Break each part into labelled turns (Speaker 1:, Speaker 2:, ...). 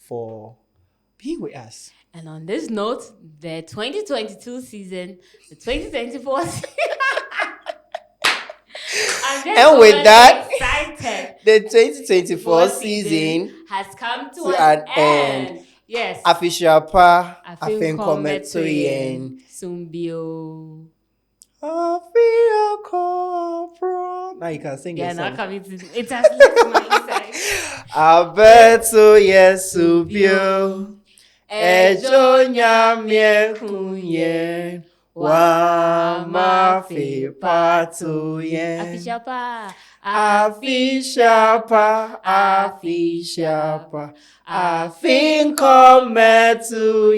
Speaker 1: for being with us.
Speaker 2: And on this note, the 2022 season, the 2024 season.
Speaker 1: And with that,
Speaker 2: excited.
Speaker 1: The 2024 season
Speaker 2: has come to an end. Yes.
Speaker 1: Afehyia Pa,
Speaker 2: Afehyia Pa, Sumbio.
Speaker 1: Afehyia Pa. Now you can sing
Speaker 2: it. Yeah,
Speaker 1: now
Speaker 2: coming to it has left my inside.
Speaker 1: Abeto Yesubio. Ejo nyamye kunye. Wa mafi patu yen.
Speaker 2: Afehyia Pa.
Speaker 1: Afehyia Pa, Afehyia Pa, Afehyia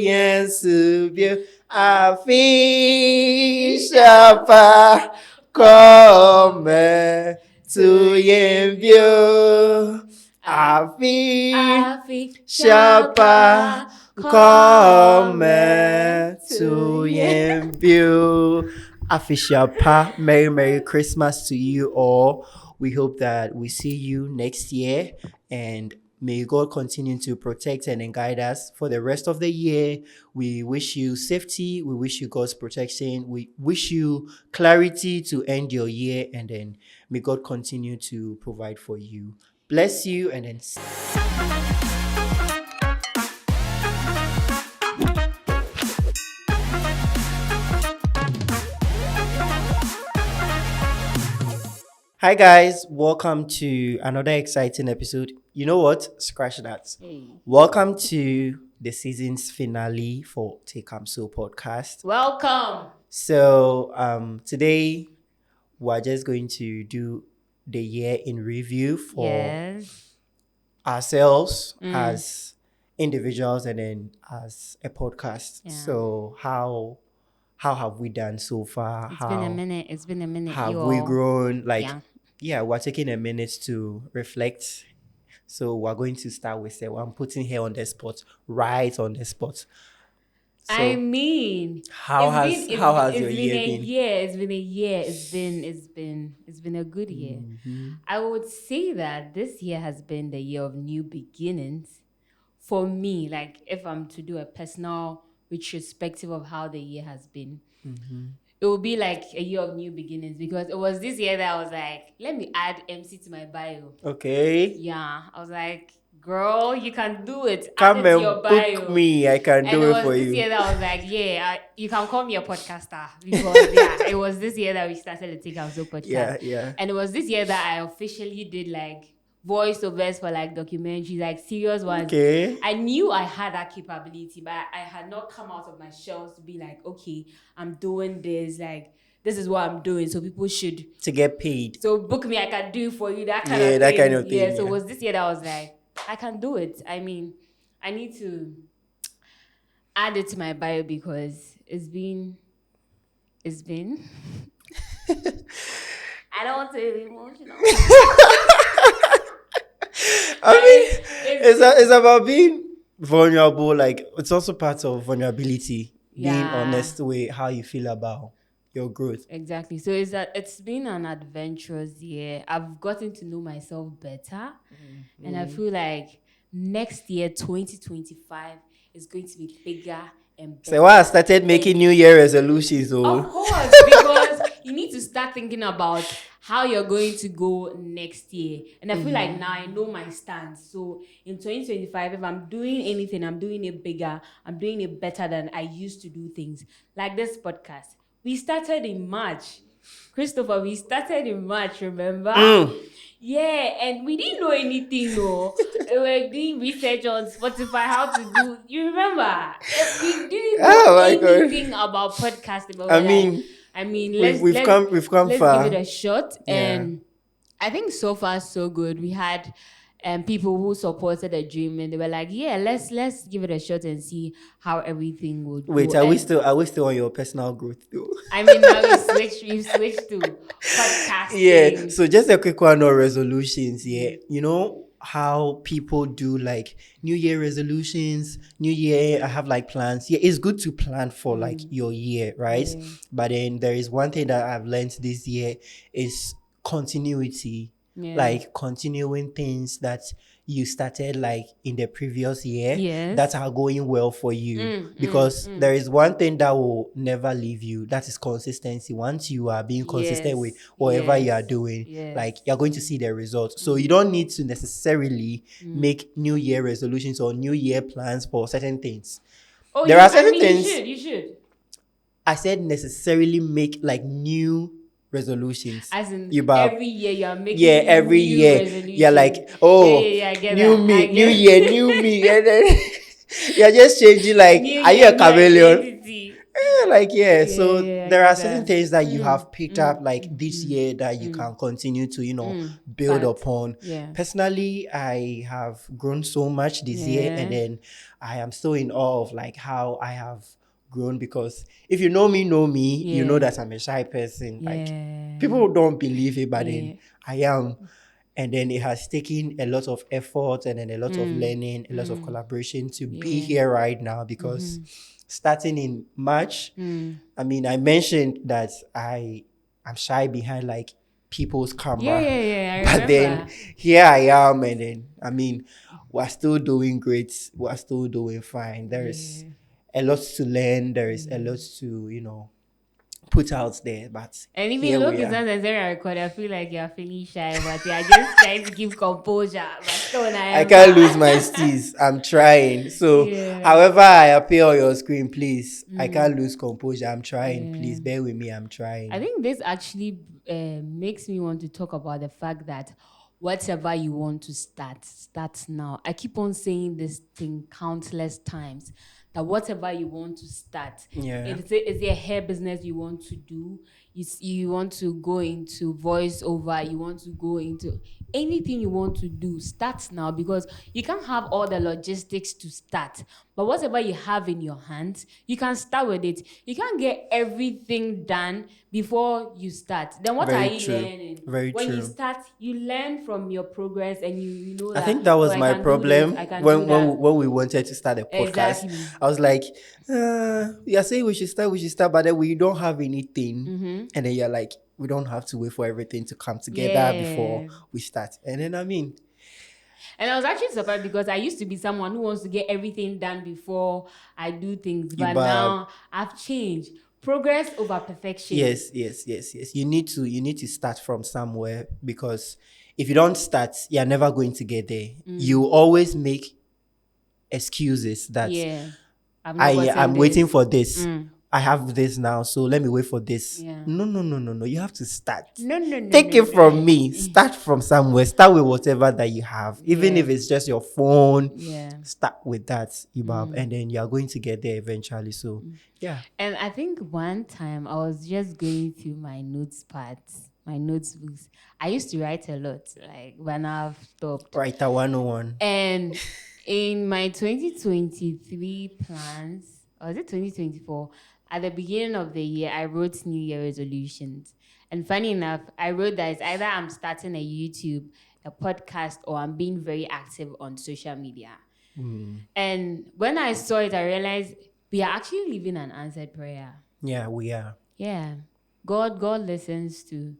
Speaker 1: Yesubio, Afehyia Pa, come to Yenbio, Afehyia Pa, come to Yenbio. Afehyia Pa, Merry Christmas to you all. We hope that we see you next year, and may God continue to protect and guide us for the rest of the year. We wish you safety. We wish you God's protection. We wish you clarity to end your year, and then may God continue to provide for you. Bless you, and then hi guys, welcome to another exciting episode. You know what? Scratch that.
Speaker 2: Hey.
Speaker 1: Welcome to the season's finale for Take So podcast.
Speaker 2: Welcome.
Speaker 1: So today we're just going to do the year in review for ourselves as individuals and then as a podcast. Yeah. So how have we done so far?
Speaker 2: It's been a minute.
Speaker 1: Have we grown? Yeah, we're taking a minute to reflect. So we're going to start with I'm putting her on the spot, right on the spot. So,
Speaker 2: I mean,
Speaker 1: how has your year been?
Speaker 2: It's been a year. It's been a good year. Mm-hmm. I would say that this year has been the year of new beginnings for me. Like if I'm to do a personal retrospective of how the year has been. Mm-hmm. It will be like a year of new beginnings because it was this year that I was like, let me add MC to my bio.
Speaker 1: Okay.
Speaker 2: Yeah. I was like, girl, you can do it.
Speaker 1: Come and your bio. Book me. I can do it for you.
Speaker 2: And it was this year that I was like, you can call me a podcaster because it was this year that we started the Take So podcast.
Speaker 1: Yeah.
Speaker 2: And it was this year that I officially did like voiceovers for like documentaries, like serious ones.
Speaker 1: Okay.
Speaker 2: I knew I had that capability, but I had not come out of my shells to be like, okay, I'm doing this, like this is what I'm doing, so people should
Speaker 1: to get paid.
Speaker 2: So book me, I can do it for you, that kind of thing. Yeah, that kind of thing. Yeah, so it was this year that I was like, I can do it. I mean, I need to add it to my bio because it's been I don't want to be emotional.
Speaker 1: I mean, it's about being vulnerable. Like, it's also part of vulnerability. Yeah. Being honest with how you feel about your growth.
Speaker 2: Exactly. So it's been an adventurous year. I've gotten to know myself better. Mm-hmm. And I feel like next year, 2025, is going to be bigger and better.
Speaker 1: So I started making New Year resolutions. Though.
Speaker 2: Of course, because you need to start thinking about how you're going to go next year. And I feel like now I know my stance. So in 2025, if I'm doing anything, I'm doing it bigger. I'm doing it better than I used to do things. Like this podcast. We started in March. Christopher, we started in March, remember? Yeah, and we didn't know anything, no. We were doing research on Spotify, how to do. You remember? We didn't know anything about podcasting. But
Speaker 1: we've come far.
Speaker 2: Let's give it a shot. Yeah. And I think so far so good. We had people who supported the dream, and they were like, "Yeah, let's give it a shot and see how everything would."
Speaker 1: Wait,
Speaker 2: go.
Speaker 1: Are we still on your personal growth though?
Speaker 2: I mean, now we've switched to podcasting.
Speaker 1: Yeah. So just a quick one on resolutions. Yeah, you know how people do like New Year resolutions. New Year, I have like plans. Yeah, it's good to plan for like your year, right? Yeah. But then there is one thing that I've learned this year is continuity. Yeah. Like continuing things that you started like in the previous year
Speaker 2: Yes.
Speaker 1: that are going well for you. Because
Speaker 2: mm.
Speaker 1: there is one thing that will never leave you. That is consistency. Once you are being consistent with whatever you are doing, like you're going to see the results. So you don't need to necessarily make New Year resolutions or New Year plans for certain things.
Speaker 2: Oh,
Speaker 1: There
Speaker 2: you,
Speaker 1: are
Speaker 2: I
Speaker 1: certain
Speaker 2: mean,
Speaker 1: things.
Speaker 2: you should.
Speaker 1: I said necessarily make like new resolutions.
Speaker 2: As in,
Speaker 1: You bab.
Speaker 2: every year you are making
Speaker 1: Yeah, every
Speaker 2: new
Speaker 1: year you're like,
Speaker 2: resolution.
Speaker 1: oh,
Speaker 2: I get
Speaker 1: new
Speaker 2: that. I
Speaker 1: me, new
Speaker 2: get
Speaker 1: year, new me, and then you're just changing. Like,
Speaker 2: new
Speaker 1: are you
Speaker 2: year,
Speaker 1: a
Speaker 2: new
Speaker 1: chameleon?
Speaker 2: identity.
Speaker 1: Like, yeah.
Speaker 2: Yeah,
Speaker 1: So
Speaker 2: I
Speaker 1: there are
Speaker 2: get
Speaker 1: certain
Speaker 2: that.
Speaker 1: things that you have picked up like this year that you can continue to, build
Speaker 2: Fact.
Speaker 1: upon.
Speaker 2: Yeah.
Speaker 1: Personally, I have grown so much this year, and
Speaker 2: Yeah.
Speaker 1: then I am still in awe of like how I have grown, because if you know me, you know
Speaker 2: Yeah.
Speaker 1: that I'm a shy person. Like,
Speaker 2: Yeah.
Speaker 1: people don't believe it, but
Speaker 2: Yeah.
Speaker 1: then I am. And then it has taken a lot of effort and then a lot of learning, a lot of collaboration to be
Speaker 2: Yeah.
Speaker 1: here right now, because starting in March, I mean, I mentioned that I'm shy behind like people's camera.
Speaker 2: I
Speaker 1: But then
Speaker 2: remember.
Speaker 1: here I am, and then I mean, we're still doing great, we're still doing fine. There is a lot to learn, there is a lot to, put out there, but
Speaker 2: And even
Speaker 1: here
Speaker 2: look,
Speaker 1: we
Speaker 2: it's
Speaker 1: are.
Speaker 2: not necessarily a record. I feel like you're feeling shy, but you're just trying to keep composure. But still, I
Speaker 1: I
Speaker 2: am
Speaker 1: can't lose my steez. I'm trying. So,
Speaker 2: Yeah.
Speaker 1: however I appear on your screen, please, I can't lose composure. I'm trying. Please bear with me. I'm trying.
Speaker 2: I think this actually makes me want to talk about the fact that whatever you want to start now. I keep on saying this thing countless times, that whatever you want to start,
Speaker 1: Yeah.
Speaker 2: is there a hair business you want to do? You want to go into voiceover, you want to go into anything you want to do, start now, because you can't have all the logistics to start. But whatever you have in your hands, you can start with it. You can't get everything done before you start. Then what
Speaker 1: Very
Speaker 2: are you
Speaker 1: true.
Speaker 2: learning?
Speaker 1: Very
Speaker 2: When you
Speaker 1: true.
Speaker 2: start, you learn from your progress, and you know
Speaker 1: I
Speaker 2: that,
Speaker 1: think that
Speaker 2: oh,
Speaker 1: was
Speaker 2: I
Speaker 1: my
Speaker 2: can do this,
Speaker 1: problem
Speaker 2: I can do
Speaker 1: when
Speaker 2: that.
Speaker 1: when we wanted to start a podcast.
Speaker 2: Exactly.
Speaker 1: I was like, you're saying we should start, but then we don't have anything. And then you're like, we don't have to wait for everything to come together before
Speaker 2: Yeah.
Speaker 1: we start. And then, I mean,
Speaker 2: And I was actually surprised, because I used to be someone who wants to get everything done before I do things. But
Speaker 1: but
Speaker 2: now I've changed. Progress over perfection.
Speaker 1: yes. You need to start from somewhere, because if you don't start, you're never going to get there. You always make excuses that
Speaker 2: Yeah. I've not gotten
Speaker 1: I'm
Speaker 2: this.
Speaker 1: waiting for this. I have this now, so let me wait for this.
Speaker 2: Yeah.
Speaker 1: No. You have to start.
Speaker 2: No.
Speaker 1: Take it from me. Start from somewhere. Start with whatever that you have. Even
Speaker 2: Yeah.
Speaker 1: if it's just your phone,
Speaker 2: Yeah.
Speaker 1: start with that, Ibab, and then you're going to get there eventually. So, yeah.
Speaker 2: And I think one time I was just going through my my notebooks. I used to write a lot, like when I've stopped.
Speaker 1: Writer 101.
Speaker 2: And in my 2023 plans, or was it 2024? At the beginning of the year, I wrote New Year resolutions. And funny enough, I wrote that it's either I'm starting a YouTube, a podcast, or I'm being very active on social media. And when I saw it, I realized we are actually living an answered prayer.
Speaker 1: Yeah, we are.
Speaker 2: Yeah. God listens to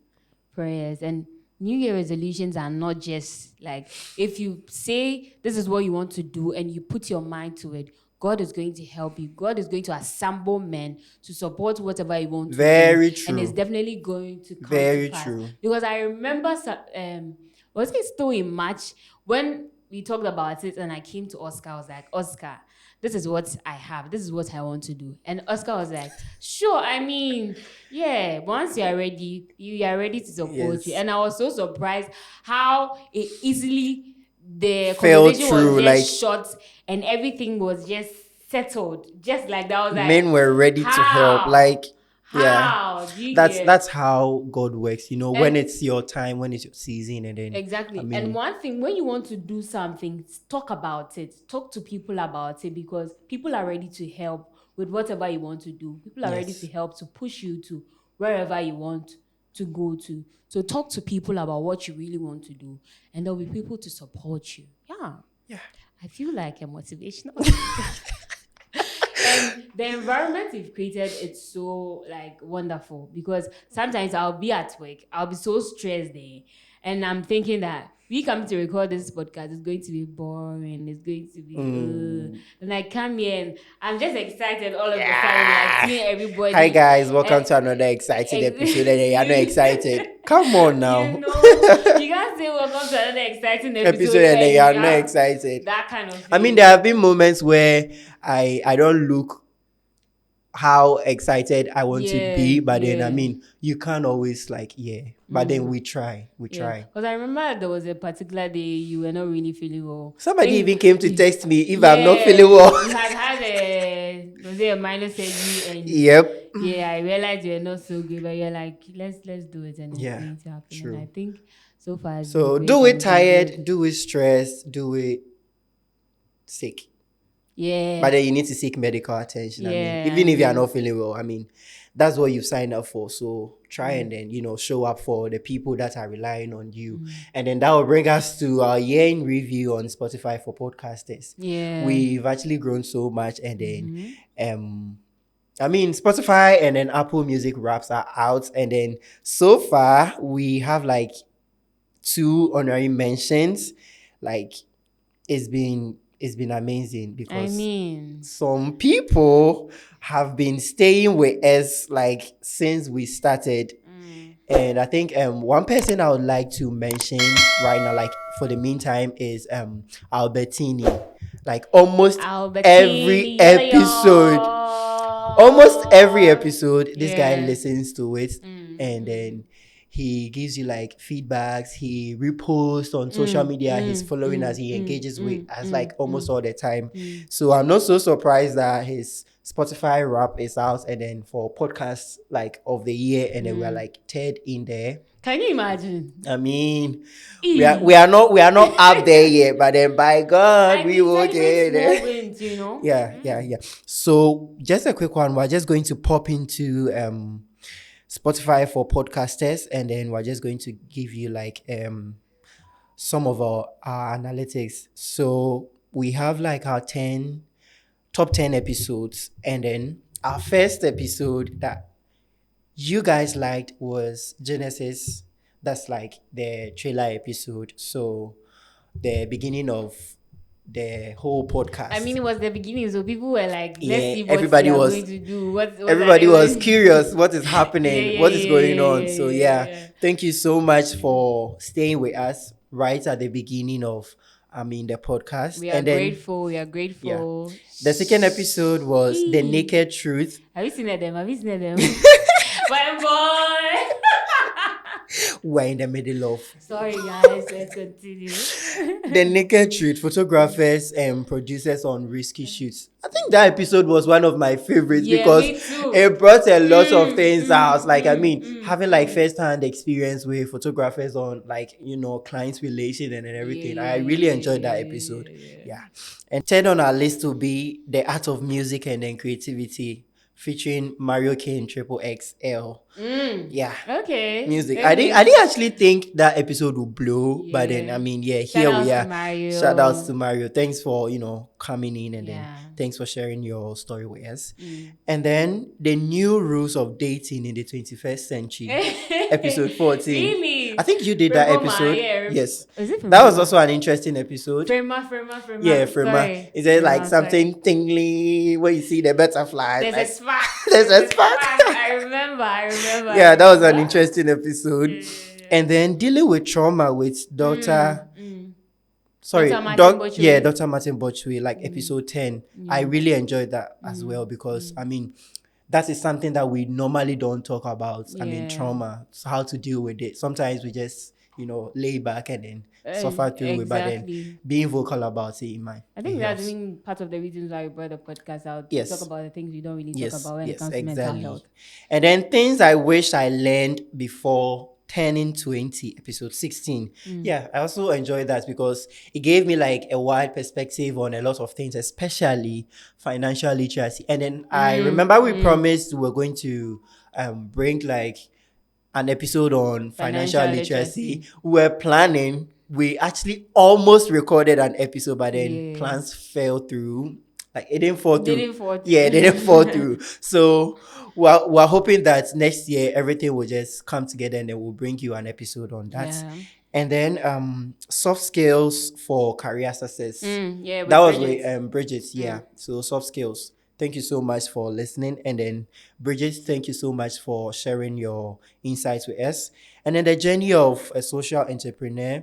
Speaker 2: prayers. And New Year resolutions are not just like, if you say this is what you want to do and you put your mind to it, God is going to help you. God is going to assemble men to support whatever you want to do.
Speaker 1: Very true.
Speaker 2: And it's definitely going to come
Speaker 1: Very
Speaker 2: to pass.
Speaker 1: true.
Speaker 2: Because I remember, was it still in March, when we talked about it and I came to Oscar, I was like, Oscar, this is what I have. This is what I want to do. And Oscar was like, sure, I mean, yeah, once you are ready, you are ready to support you.
Speaker 1: Yes.
Speaker 2: And I was so surprised how it easily, the
Speaker 1: Fell
Speaker 2: conversation
Speaker 1: through,
Speaker 2: was
Speaker 1: like-
Speaker 2: just short and everything was just settled. Just like that. I was like,
Speaker 1: Men were ready to help.
Speaker 2: how?
Speaker 1: Like,
Speaker 2: How? Do you get?
Speaker 1: that's how God works. When
Speaker 2: And-
Speaker 1: it's your time, when it's your season, and then
Speaker 2: Exactly.
Speaker 1: I mean,
Speaker 2: And one thing, when you want to do something, talk about it. Talk to people about it, because people are ready to help with whatever you want to do. People are ready
Speaker 1: Yes.
Speaker 2: to help to push you to wherever you want to go to. So talk to people about what you really want to do, and there'll be people to support you.
Speaker 1: Yeah.
Speaker 2: I feel like a motivational. And the environment we've created, it's so like wonderful, because sometimes I'll be at work, I'll be so stressed there, And I'm thinking that we come to record this podcast, it's going to be boring. It's going to be, and I come here and I'm just excited all of a sudden, like seeing everybody.
Speaker 1: Hi guys, welcome to another exciting episode. And you're not excited. Come on now.
Speaker 2: You can't say welcome to another exciting episode
Speaker 1: and then you're not excited.
Speaker 2: That kind of thing.
Speaker 1: I mean, there have been moments where I don't look how excited I want to be, but then I mean, you can't always but then we try.
Speaker 2: Because I remember there was a particular day you were not really feeling well.
Speaker 1: Somebody even came to text me if I'm not feeling well.
Speaker 2: You had a minor surgery and
Speaker 1: yep.
Speaker 2: Yeah, I realized you're not so good, but you're like, let's do it and it's going to happen.
Speaker 1: True.
Speaker 2: And I think so far.
Speaker 1: So do it tired, do it stressed, do it sick.
Speaker 2: Yeah.
Speaker 1: But then you need to seek medical attention. I mean, even if you're not feeling well, I mean, that's what you've signed up for. So try and then, show up for the people that are relying on you. And then that will bring us to our year in review on Spotify for podcasters.
Speaker 2: Yeah.
Speaker 1: We've actually grown so much. And then, I mean, Spotify and then Apple Music raps are out. And then so far, we have 2 honorary mentions. It's been amazing because some people have been staying with us since we started. And I think one person I would like to mention right now, for the meantime, is Albertini. Almost every episode, this guy listens to it, and then he gives you feedbacks. He reposts on social media. He's following us. He engages with us almost all the time. So I'm not so surprised that his Spotify rap is out, and then for podcasts of the year, and then we're third in there.
Speaker 2: Can you imagine?
Speaker 1: I mean, we are not up there yet, but then by God, we will get there.
Speaker 2: Wins,
Speaker 1: Yeah. So just a quick one. We're just going to pop into Spotify for podcasters, and then we're just going to give you some of our analytics. So we have our top 10 episodes, and then our first episode that you guys liked was Genesis. That's the trailer episode. So the beginning of the whole podcast.
Speaker 2: I mean, it was the beginning, so people were like, let's see what
Speaker 1: everybody was
Speaker 2: going to do.
Speaker 1: Everybody was curious what is happening, what is going on. So thank you so much for staying with us right at the beginning of the podcast.
Speaker 2: We are grateful.
Speaker 1: Yeah. The second episode was The Naked Truth.
Speaker 2: Have you seen them? My boy.
Speaker 1: We're in the middle of.
Speaker 2: Sorry, guys. Let's continue.
Speaker 1: The Naked Truth, photographers and producers on risky shoots. I think that episode was one of my favorites because it brought a lot of things out. Having first-hand experience with photographers on clients' relation and everything. I really enjoyed that episode. Yeah. And third on our list will be The Art of Music and then Creativity, featuring Mario Kane Triple XL. Yeah.
Speaker 2: Okay.
Speaker 1: Music. I didn't actually think that episode would blow, but then here we are. Shout outs to Mario. Thanks for coming in, and then thanks for sharing your story with us. And then The New Rules of Dating in the 21st Century, episode 14.
Speaker 2: Really?
Speaker 1: I think you did that episode. Yes.
Speaker 2: Is it
Speaker 1: that was also an interesting episode.
Speaker 2: Frema.
Speaker 1: Yeah, Frema. Is there something tingly when you see the butterfly?
Speaker 2: There's a spark. I remember.
Speaker 1: Yeah, that was an interesting episode. And then dealing with trauma with Dr. Dr. Martin Botchway, episode 10. I really enjoyed that as well because, that is something that we normally don't talk about. Trauma, so how to deal with it. Sometimes we just, lay back and then suffer through it, but then being vocal about it, I
Speaker 2: think that's been part of the reasons why we brought the podcast out. To talk about the things we don't really talk about when it comes to mental health.
Speaker 1: And then things I wish I learned before turning 20, episode 16. I also enjoyed that because it gave me a wide perspective on a lot of things, especially financial literacy. And then I remember we promised we were going to bring an episode on financial literacy. We were planning. We actually almost recorded an episode, but then plans fell through. It didn't fall through. It didn't fall through. So we're hoping that next year everything will just come together, and then we'll bring you an episode on that. And then soft skills for career success.
Speaker 2: Yeah,
Speaker 1: That
Speaker 2: with
Speaker 1: was
Speaker 2: Bridget.
Speaker 1: with Bridget. Yeah. So soft skills. Thank you so much for listening. And then Bridget, thank you so much for sharing your insights with us. And then the journey of a social entrepreneur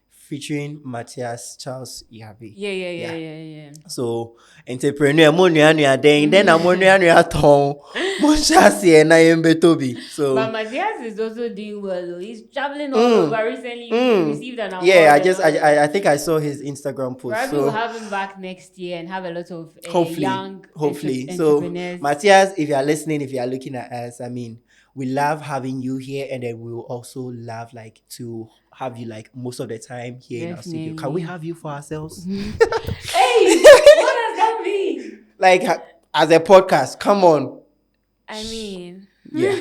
Speaker 1: featuring Matthias Charles Ihabi.
Speaker 2: Yeah.
Speaker 1: So entrepreneur mo nua then na mo nua ton mo chase na yembe tobi. So
Speaker 2: But Matthias is also doing well though. He's traveling all over recently. He received an award.
Speaker 1: yeah,
Speaker 2: and all that.
Speaker 1: I think I saw his Instagram post.
Speaker 2: Probably
Speaker 1: So
Speaker 2: we'll have him back next year and have a lot of young
Speaker 1: hopefully. So
Speaker 2: entrepreneurs.
Speaker 1: Matthias, if you are listening, if you are looking at us, I mean, we love having you here, and then we will also love like to have you like most of the time here in our studio. Can we have you for ourselves?
Speaker 2: Hey, what does that mean?
Speaker 1: Like as a podcast, come on.
Speaker 2: I mean,
Speaker 1: Yeah.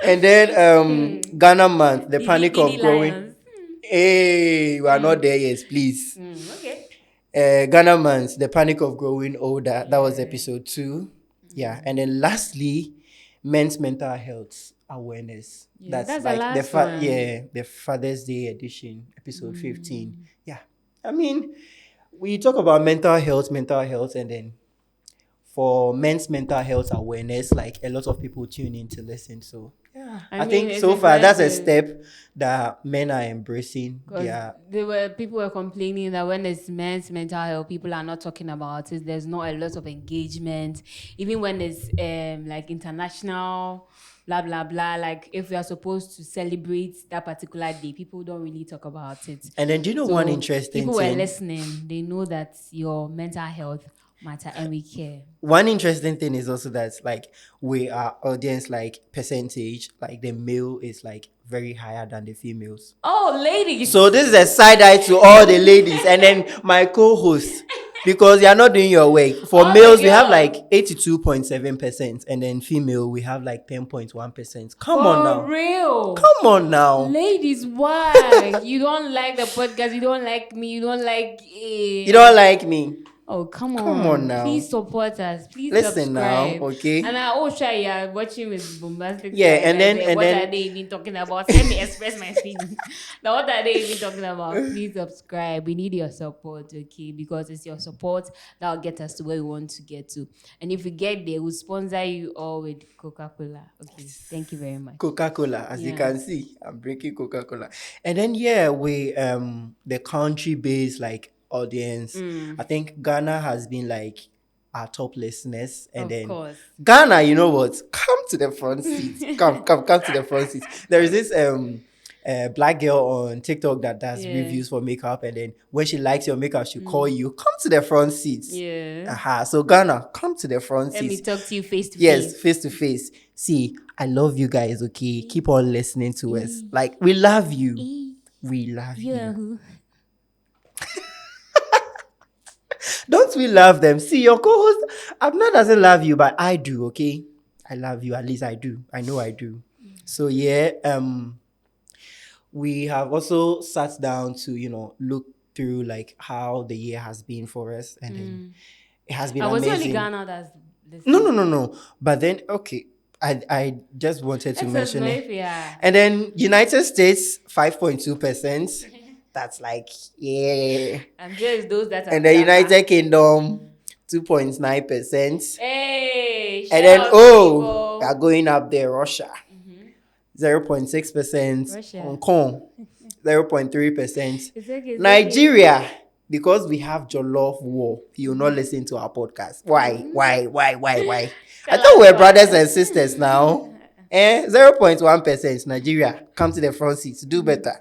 Speaker 1: And then Ghana month, the panic of growing.
Speaker 2: Lions.
Speaker 1: Hey, we are not there yet, please.
Speaker 2: Okay.
Speaker 1: Ghana month, the panic of growing older. That was episode 2. Yeah. And then lastly, men's mental health awareness.
Speaker 2: Yeah, that's
Speaker 1: like
Speaker 2: the last one.
Speaker 1: the Father's Day edition, episode 15. Yeah. I mean, we talk about mental health, and then for men's mental health awareness, like a lot of people tune in to listen. So yeah, I think so far that's a step that men are embracing. Yeah,
Speaker 2: people were complaining that when it's men's mental health, people are not talking about it. There's not a lot of engagement, even when it's like international, blah blah blah. Like if we are supposed to celebrate that particular day, people don't really talk about it.
Speaker 1: And then do you know one interesting
Speaker 2: people
Speaker 1: thing?
Speaker 2: Were listening. They know that your mental health matter and we care.
Speaker 1: One interesting thing is also that like we are audience like percentage, like the male is like very higher than the females.
Speaker 2: Oh, ladies.
Speaker 1: So this is a side eye to all the ladies and then my co-host, because you are not doing your work. For males, we have like 82.7%, and then female we have like 10.1%. Come on now.
Speaker 2: For real.
Speaker 1: Come on now.
Speaker 2: Ladies, why? You don't like the podcast, you don't like me, you don't like
Speaker 1: You don't like me.
Speaker 2: Oh, come on.
Speaker 1: Come on now.
Speaker 2: Please support us. Please
Speaker 1: listen
Speaker 2: subscribe.
Speaker 1: now, okay?
Speaker 2: And I will try you're watching with bombastic.
Speaker 1: Yeah, and then
Speaker 2: what are they even talking about? Let me express my feelings. Now, what are they even talking about? Please subscribe. We need your support, okay? Because it's your support that will get us to where we want to get to. And if we get there, we'll sponsor you all with Coca-Cola. Okay, thank you very much.
Speaker 1: Coca-Cola, as you can see, I'm drinking Coca-Cola. And then we the country-based like audience. I think Ghana has been like our top listeners, and then course. Ghana, you know what? Come to the front seat. come to the front seat. There is this black girl on TikTok that does reviews for makeup, and then when she likes your makeup, she'll call you, come to the front seat. Yeah. So Ghana, come to the front seat.
Speaker 2: Let me talk to you face to face.
Speaker 1: Yes, face to face. See, I love you guys, okay? Keep on listening to us. Like, we love you. We love you. Don't we love them? See, your co-host, Abna doesn't love you, but I do, okay? I love you. At least I do. I know I do. So, yeah, we have also sat down to, look through, like, how the year has been for us. And then it has been amazing.
Speaker 2: Was only Ghana that's this
Speaker 1: No. But then, okay, I just wanted to mention it. Yeah. And then United States, 5.2%. That's like, yeah.
Speaker 2: And just those that are.
Speaker 1: And the United Kingdom, 2.9%.
Speaker 2: Hey,
Speaker 1: and then, we are going up there, Russia. 0.6%. Hong Kong, 0.3%.
Speaker 2: Okay,
Speaker 1: Nigeria, because we have Jollof War, you will not listen to our podcast. Why? I thought we were brothers and sisters now. 0.1%. Nigeria, come to the front seats, do better.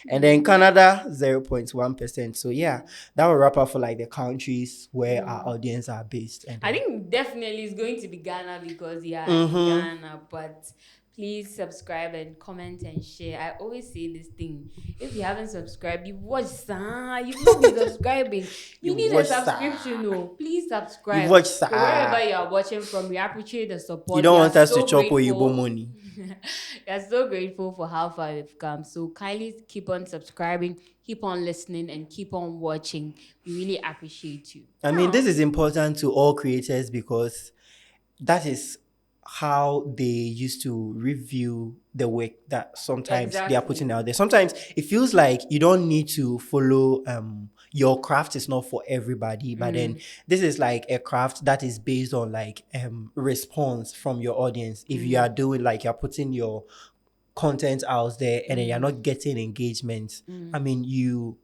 Speaker 1: And then Canada, 0.1%. So yeah, that will wrap up for like the countries where our audience are based. And
Speaker 2: I think definitely it's going to be Ghana because Ghana. But please subscribe and comment and share. I always say this thing: if you haven't subscribed, you've not been subscribing. You need a subscription, no. Please subscribe.
Speaker 1: You watch
Speaker 2: so wherever you are watching from, we appreciate the support.
Speaker 1: You don't want us to chop Oyibo money.
Speaker 2: We are so grateful for how far we've come. So kindly keep on subscribing, keep on listening, and keep on watching. We really appreciate you.
Speaker 1: I mean, this is important to all creators because that is how they used to review the work that sometimes they are
Speaker 2: Exactly.
Speaker 1: putting out there. Sometimes it feels like you don't need to follow your craft is not for everybody, but then this is like a craft that is based on like response from your audience. If you are doing like you're putting your content out there and then you're not getting engagement, I mean, you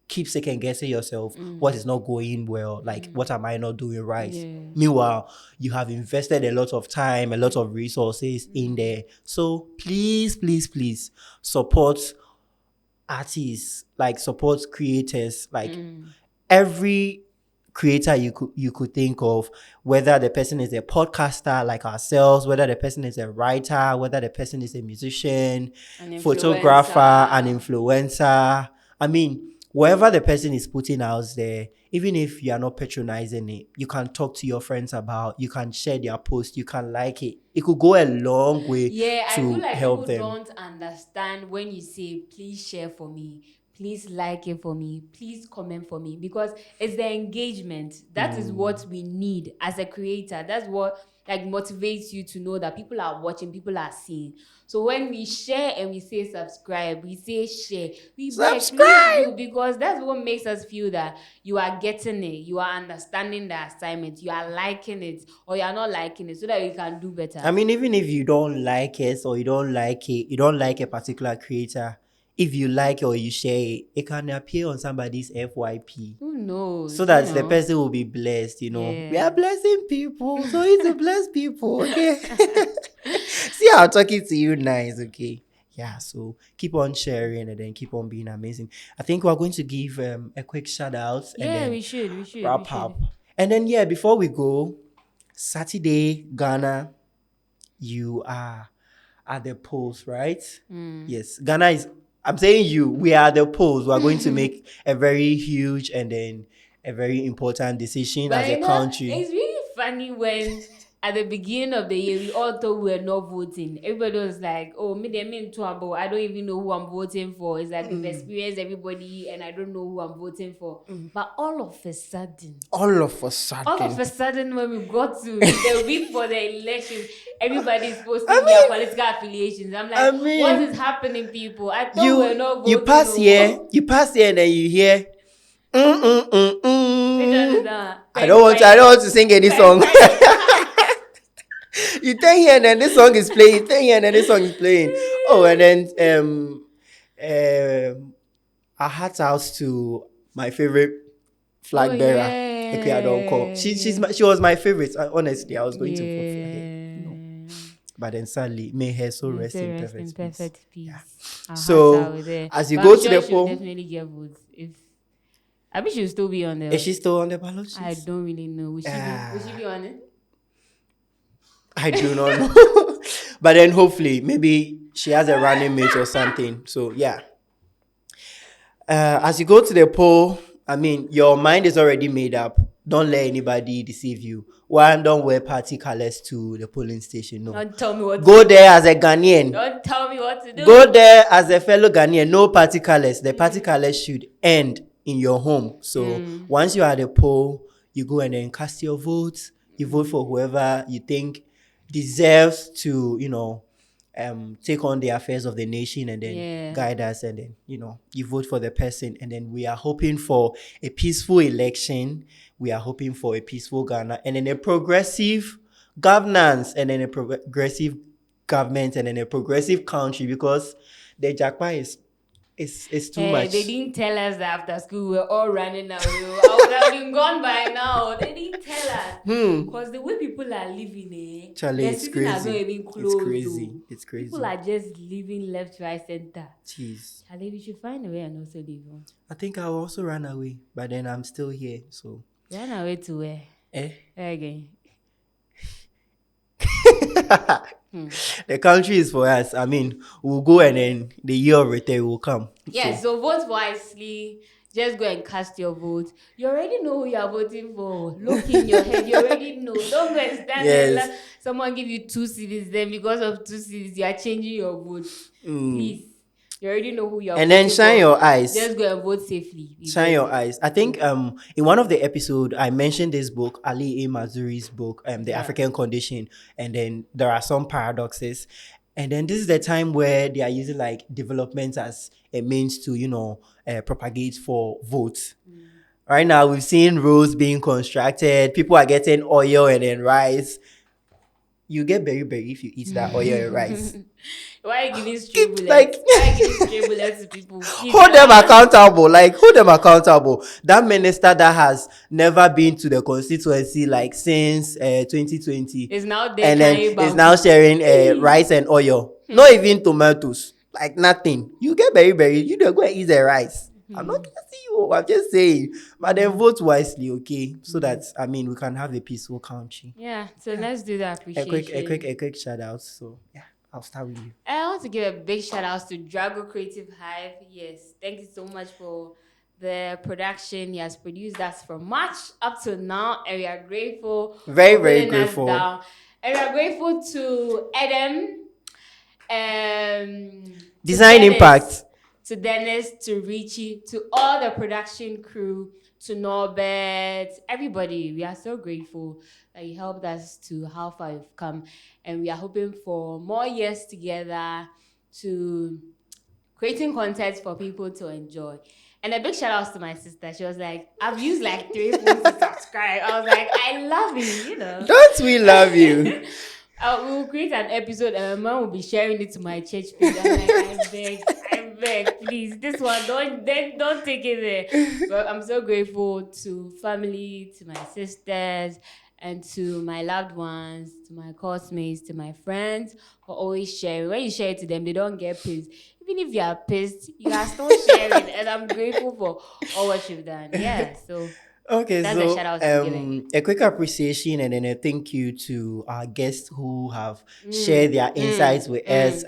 Speaker 1: keep second guessing yourself. What is not going well? Like, what am I not doing right?
Speaker 2: Yeah.
Speaker 1: Meanwhile, you have invested a lot of time, a lot of resources in there. So please, please, please support artists, like support creators, like every creator you could think of, whether the person is a podcaster like ourselves, whether the person is a writer, whether the person is a musician,
Speaker 2: An
Speaker 1: photographer, an
Speaker 2: influencer.
Speaker 1: influencer. I mean, whatever the person is putting out there, even if you are not patronizing it, you can talk to your friends about, you can share their post, you can like it. It could go a long way
Speaker 2: Yeah, I feel
Speaker 1: to
Speaker 2: like
Speaker 1: help
Speaker 2: people
Speaker 1: them.
Speaker 2: don't understand when you say, please share for me, please like it for me, please comment for me, because it's the engagement. That is what we need as a creator. That's what like motivates you to know that people are watching, people are seeing. So when we share and we say subscribe, we say share, we beg, please
Speaker 1: Subscribe.
Speaker 2: do, because that's what makes us feel that you are getting it, you are understanding the assignment, you are liking it, or you are not liking it, so that you can do better.
Speaker 1: I mean, even if you don't like it or you don't like it, you don't like a particular creator, if you like it or you share it, it can appear on somebody's FYP.
Speaker 2: Who knows?
Speaker 1: So that the person will be blessed, you know. We
Speaker 2: Yeah.
Speaker 1: are blessing people, so it's to bless people, okay? See, I'm talking to you nice, okay? Yeah, so keep on sharing and then keep on being amazing. I think we're going to give a quick shout out and
Speaker 2: Yeah,
Speaker 1: then
Speaker 2: we should. We should. We
Speaker 1: wrap
Speaker 2: should.
Speaker 1: up. And then, yeah, before we go, Saturday, Ghana, you are at the polls, right? Yes, Ghana is. I'm saying you. We are at the polls. We are going to make a very huge and then a very important decision
Speaker 2: But
Speaker 1: as a
Speaker 2: you know,
Speaker 1: country.
Speaker 2: it's really funny when at the beginning of the year we all thought we were not voting. Everybody was like, "Oh, me they mean to about. I don't even know who I'm voting for. It's like we've experienced everybody, and I don't know who I'm voting for." But
Speaker 1: All
Speaker 2: all of
Speaker 1: of
Speaker 2: a
Speaker 1: a
Speaker 2: sudden, when we got to the week for the elections, everybody's posting their
Speaker 1: I
Speaker 2: political affiliations. I'm
Speaker 1: I
Speaker 2: like, what is
Speaker 1: mean,
Speaker 2: happening, people? I thought we were
Speaker 1: you
Speaker 2: not
Speaker 1: you
Speaker 2: voting.
Speaker 1: pass here,
Speaker 2: No.
Speaker 1: and then you hear,
Speaker 2: Which one is
Speaker 1: mm.
Speaker 2: that?
Speaker 1: I
Speaker 2: Peng
Speaker 1: don't want to. I don't
Speaker 2: peng.
Speaker 1: want to sing any
Speaker 2: Peng
Speaker 1: song.
Speaker 2: peng.
Speaker 1: You turn here and then this song is playing. You turn here and then this song is playing. Oh, and then I had out to my favorite
Speaker 2: Oh
Speaker 1: flag bearer, Ekweadonko.
Speaker 2: yeah.
Speaker 1: She was my favorite. Honestly, I was going to vote for her. No,
Speaker 2: Yeah.
Speaker 1: but then sadly, may her soul
Speaker 2: May
Speaker 1: rest
Speaker 2: say
Speaker 1: in
Speaker 2: rest in
Speaker 1: perfect peace.
Speaker 2: perfect
Speaker 1: Yeah.
Speaker 2: peace. Our hearts are
Speaker 1: So
Speaker 2: with her.
Speaker 1: as you
Speaker 2: But
Speaker 1: go
Speaker 2: I'm
Speaker 1: to
Speaker 2: sure
Speaker 1: the
Speaker 2: she'll
Speaker 1: poll,
Speaker 2: definitely get votes. If I wish she'll still be on
Speaker 1: is
Speaker 2: there.
Speaker 1: she still on the ballot
Speaker 2: I
Speaker 1: sheet?
Speaker 2: don't really know. Will she be on it?
Speaker 1: I do not know. But then hopefully, maybe she has a running mate or something. So yeah. As you go to the poll, I mean, your mind is already made up. Don't let anybody deceive you. One, don't wear party colors to the polling station. No.
Speaker 2: Don't tell me what to
Speaker 1: Go
Speaker 2: do.
Speaker 1: there as a Ghanaian.
Speaker 2: Don't tell me what to do.
Speaker 1: Go there as a fellow Ghanaian. No party colors. The party colors should end in your home. So once you are at the poll, you go and then cast your votes. You vote for whoever you think deserves to, take on the affairs of the nation and then
Speaker 2: Yeah.
Speaker 1: guide us. And then, you vote for the person. And then we are hoping for a peaceful election. We are hoping for a peaceful Ghana and then a progressive governance and then a progressive government and then a progressive country, because the Jackpot is too
Speaker 2: Hey,
Speaker 1: much.
Speaker 2: they didn't tell us that after school we were all running away. I would have been gone by now. They didn't tell us. Because the way people are living,
Speaker 1: Charlie,
Speaker 2: the
Speaker 1: it's
Speaker 2: season has not
Speaker 1: crazy.
Speaker 2: even
Speaker 1: It's
Speaker 2: closed.
Speaker 1: crazy.
Speaker 2: Though.
Speaker 1: It's crazy.
Speaker 2: People are just living left, right, center.
Speaker 1: Jeez.
Speaker 2: Charlie, we should find a way and also live on.
Speaker 1: I think I'll also run away, but then I'm still here. So
Speaker 2: Run away to where? Where again?
Speaker 1: the country is for us. I mean, we'll go and then the year of return will come.
Speaker 2: Yeah, so vote wisely. Just go and cast your vote. You already know who you are voting for. Look in your head. You already know. Don't go and stand there.
Speaker 1: Yes.
Speaker 2: Someone give you 2 CDs. Then because of 2 CDs, you are changing your vote. Please. You already know who you're
Speaker 1: And then
Speaker 2: voting
Speaker 1: shine
Speaker 2: for.
Speaker 1: your eyes.
Speaker 2: Just go and vote safely. We
Speaker 1: Shine
Speaker 2: beg.
Speaker 1: your eyes. I think in one of the episode I mentioned this book, Ali A. Mazuri's book, The
Speaker 2: Yeah.
Speaker 1: African Condition, and then there are some paradoxes. And then this is the time where they are using like development as a means to, propagate for votes. Right now we've seen roads being constructed, people are getting oil and then rice. You get berry if you eat that oil and rice.
Speaker 2: Why are you giving stray bullets?
Speaker 1: Like
Speaker 2: Why are you giving stray bullets to people?
Speaker 1: hold them accountable. Like hold them accountable. That minister that has never been to the constituency like since 2020
Speaker 2: Is now there
Speaker 1: and then
Speaker 2: carrying
Speaker 1: is now
Speaker 2: bamboo.
Speaker 1: sharing rice and oil. Not even tomatoes. Like nothing. You get berry. You don't go and eat the rice. I'm not guessing you. I'm just saying. But then vote wisely, okay? So that we can have a peaceful country.
Speaker 2: Yeah, so let's do the
Speaker 1: A
Speaker 2: appreciation.
Speaker 1: quick shout out. So yeah, I'll start with you.
Speaker 2: I want to give a big shout out to Drago Creative Hive. Yes, thank you so much for the production. He has produced us from March up to now, and we are grateful.
Speaker 1: Very,
Speaker 2: for
Speaker 1: very
Speaker 2: putting us
Speaker 1: grateful.
Speaker 2: down. And we are grateful to Adam,
Speaker 1: Design
Speaker 2: to Dennis,
Speaker 1: Impact.
Speaker 2: to Dennis, to Richie, to all the production crew, to Norbert, everybody. We are so grateful that you helped us to how far you've come, and we are hoping for more years together to creating content for people to enjoy. And a big shout out to my sister. She was like, I've used like 3 phones to subscribe. I was like, I love you,
Speaker 1: Don't we love you?
Speaker 2: We will create an episode and my mom will be sharing it to my church page. I'm like, I beg, please. This one, don't take it there. But I'm so grateful to family, to my sisters, and to my loved ones, to my classmates, to my friends for always sharing. When you share it to them, they don't get pissed. Even if you are pissed, you are still sharing. And I'm grateful for all what you've done. Yeah, so
Speaker 1: Okay,
Speaker 2: that's a shout out I'm giving.
Speaker 1: a quick appreciation and then a thank you to our guests who have shared their insights with us.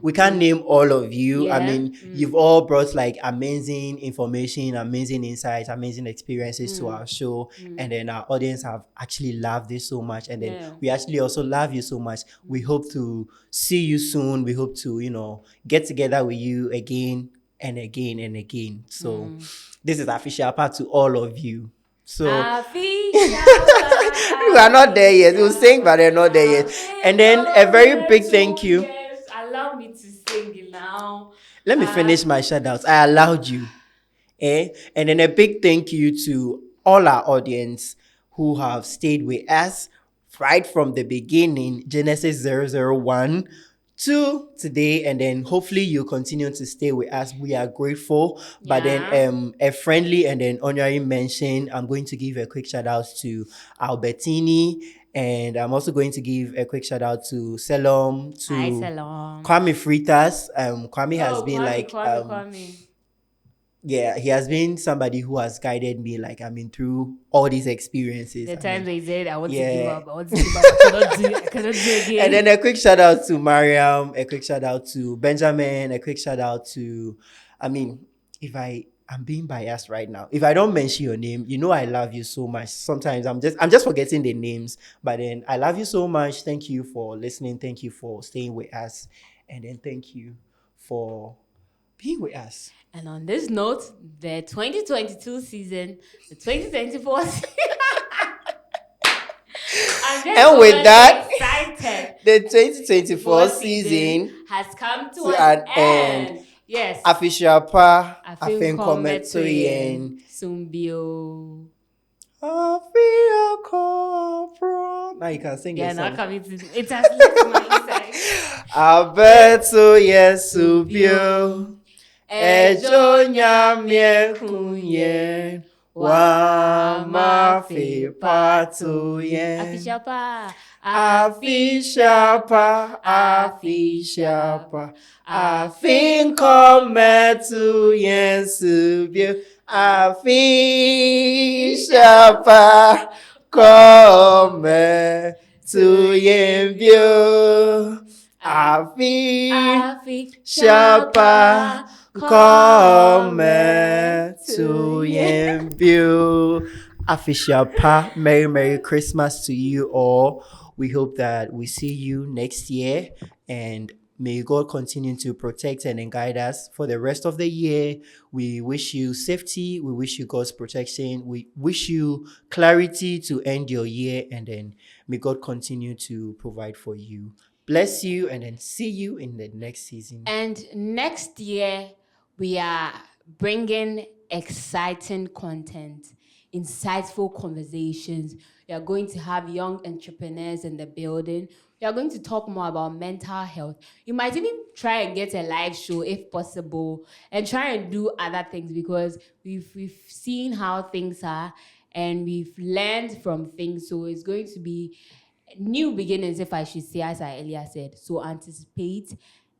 Speaker 1: We can't name all of you.
Speaker 2: Yeah.
Speaker 1: You've all brought like amazing information, amazing insights, amazing experiences to our show, and then our audience have actually loved this so much, and then we actually also love you so much. We hope to see you soon. We hope to get together with you again and again and again. So this is Afehyia Pa to all of you. So
Speaker 2: Afehyia
Speaker 1: we are not there yet. We'll sing, but they're not there yet. And then a very big thank you.
Speaker 2: Yes, allow me to sing now.
Speaker 1: Let me finish my shout outs. I allowed you. And then a big thank you to all our audience who have stayed with us right from the beginning, Genesis 001 to today, and then hopefully you continue to stay with us. We are grateful. But then a friendly and then honorary mention, I'm going to give a quick shout out to Albertini, and I'm also going to give a quick shout out to Selom, to
Speaker 2: Hi, Salon.
Speaker 1: Kwame Fritas. Kwame has been
Speaker 2: Kwame.
Speaker 1: yeah, he has been somebody who has guided me through all these experiences.
Speaker 2: The times they said I want to
Speaker 1: yeah.
Speaker 2: give up, I cannot do it again.
Speaker 1: And then a quick shout out to Mariam, a quick shout out to Benjamin, a quick shout out to if I'm being biased right now. If I don't mention your name, I love you so much. Sometimes I'm just forgetting the names, but then I love you so much. Thank you for listening. Thank you for staying with us, and then thank you for being with us.
Speaker 2: And on this note, the 2022 season, the 2024 season.
Speaker 1: And with that,
Speaker 2: excited.
Speaker 1: the 2024 season
Speaker 2: has come to an end. Yes.
Speaker 1: Afehyia Pa,
Speaker 2: Afehyia
Speaker 1: Sumbio. Afehyia Pa. Now you can sing the song.
Speaker 2: Not coming to it has left my inside.
Speaker 1: Abeto Yesubio. Ejo nyamye kunye. Wa mafe patoyen.
Speaker 2: Afehyia Pa.
Speaker 1: Afehyia Pa. Afehyia Pa. Afin kometu yensubio. Afehyia Pa. Come to yenbio. Afehyia Pa. Come to yenbio. Afehyia Pa. Merry Christmas to you all. We hope that we see you next year, and May God continue to protect and guide us for the rest of the year. We wish you safety. We wish you God's protection. We wish you clarity to end your year, and then may God continue to provide for you. Bless you, and then see you in the next season.
Speaker 2: And next year, we are bringing exciting content, insightful conversations. We are going to have young entrepreneurs in the building. We are going to talk more about mental health. You might even try and get a live show if possible, and try and do other things, because we've seen how things are and we've learned from things. So it's going to be new beginnings, if I should say, as I earlier said. So anticipate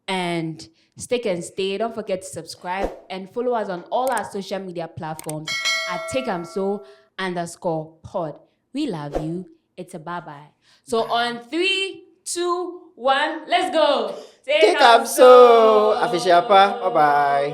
Speaker 2: and stick and stay. Don't forget to subscribe and follow us on all our social media platforms at takeamso_pod. We love you. It's a bye-bye. So on 3, 2, 1, let's go.
Speaker 1: Take up so. Afehyia Pa. Bye bye.